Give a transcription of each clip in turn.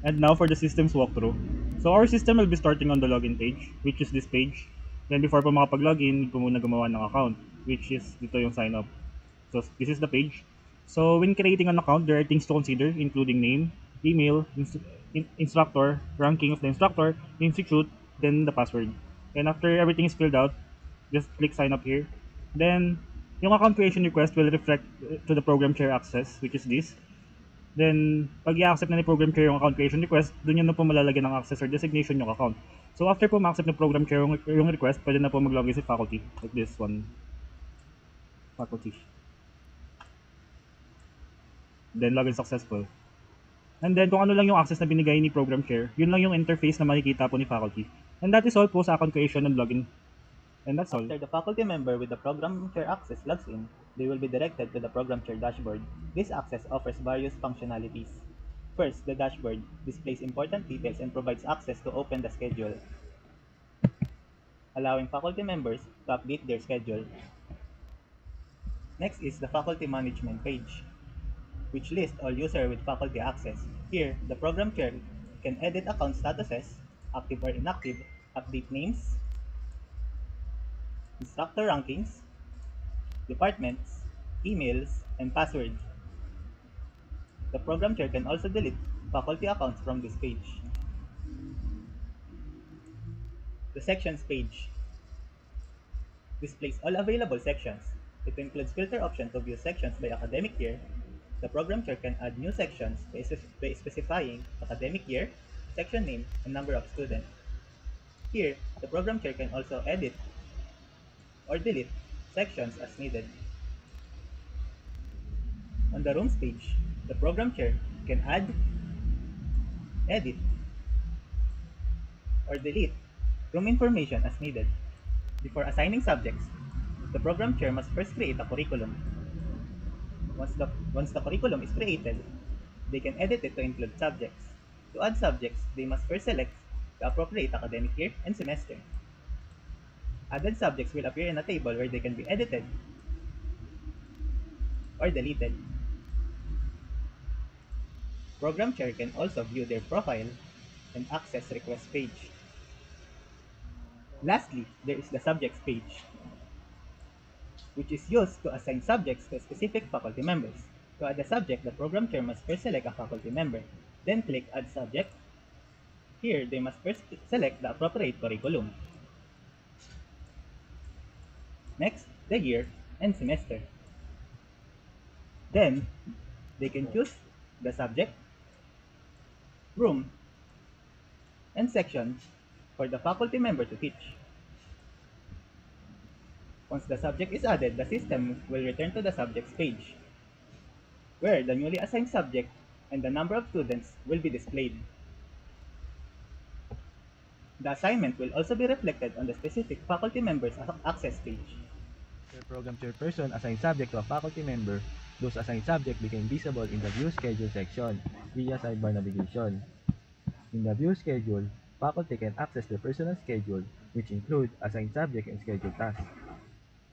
And now for the system's walkthrough. So our system will be starting on the login page, which is this page. Then before po makapag-login, need po muna gumawa ng account, which is dito yung sign up. So this is the page. So when creating an account, there are things to consider, including name, email, instructor, ranking of the instructor, institute, then the password. And after everything is filled out, just click sign up here. Then yung account creation request will reflect to the program share access, which is this. Then, pag i-accept na ni program chair yung account creation request, doon yun na po malalagyan ng access or designation yung account. So, after po ma-accept ng program chair yung request, pwede na po mag-login si faculty. Like this one, faculty. Then, login successful. And then, kung ano lang yung access na binigay ni program chair, yun lang yung interface na makikita po ni faculty. And that is all po sa account creation and login. And that's all. After the faculty member with the program chair access logs in, they will be directed to the program chair dashboard. This access offers various functionalities. First, the dashboard displays important details and provides access to open the schedule, allowing faculty members to update their schedule. Next is the faculty management page, which lists all users with faculty access. Here, the program chair can edit account statuses, active or inactive, update names, instructor rankings, departments, emails, and passwords. The program chair can also delete faculty accounts from this page. The sections page displays all available sections. It includes filter option to view sections by academic year. The program chair can add new sections by specifying academic year, section name, and number of students. Here, the program chair can also edit or delete sections as needed. On the rooms page, the program chair can add, edit, or delete room information as needed. Before assigning subjects, the program chair must first create a curriculum. Once the curriculum is created, they can edit it to include subjects. To add subjects, they must first select the appropriate academic year and semester. Added subjects will appear in a table where they can be edited or deleted. Program chair can also view their profile and access request page. Lastly, there is the subjects page, which is used to assign subjects to specific faculty members. To add a subject, the program chair must first select a faculty member, then click Add Subject. Here, they must first select the appropriate curriculum. Next, the year and semester. Then, they can choose the subject, room, and section for the faculty member to teach. Once the subject is added, the system will return to the subjects page, where the newly assigned subject and the number of students will be displayed. The assignment will also be reflected on the specific faculty member's access page. The program chairperson assigns subject to a faculty member. Those assigned subject became visible in the View Schedule section via sidebar navigation. In the View Schedule, faculty can access their personal schedule, which include assigned subject and scheduled tasks.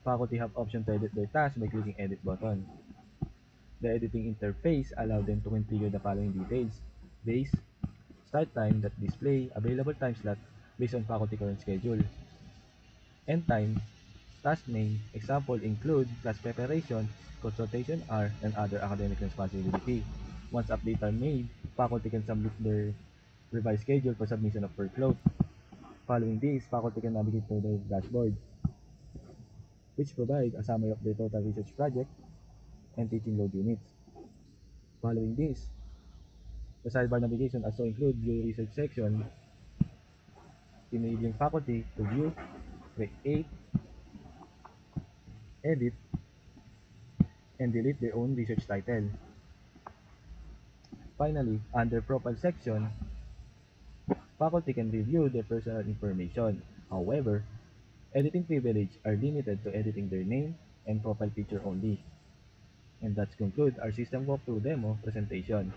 Faculty have option to edit their tasks by clicking Edit button. The editing interface allows them to configure the following details: base, start time that display available time slot based on faculty current schedule, end time, task name, example include class preparation, consultation hour, and other academic responsibility. Once updates are made, faculty can submit their revised schedule for submission of workload. Following this, faculty can navigate to their dashboard, which provide a summary of their total research project and teaching load units. Following this, the sidebar navigation also include view research section, enabling faculty to view, create, edit, and delete their own research title. Finally, under profile section, faculty can review their personal information. However, editing privilege are limited to editing their name and profile picture only. And that concludes our system walkthrough demo presentation.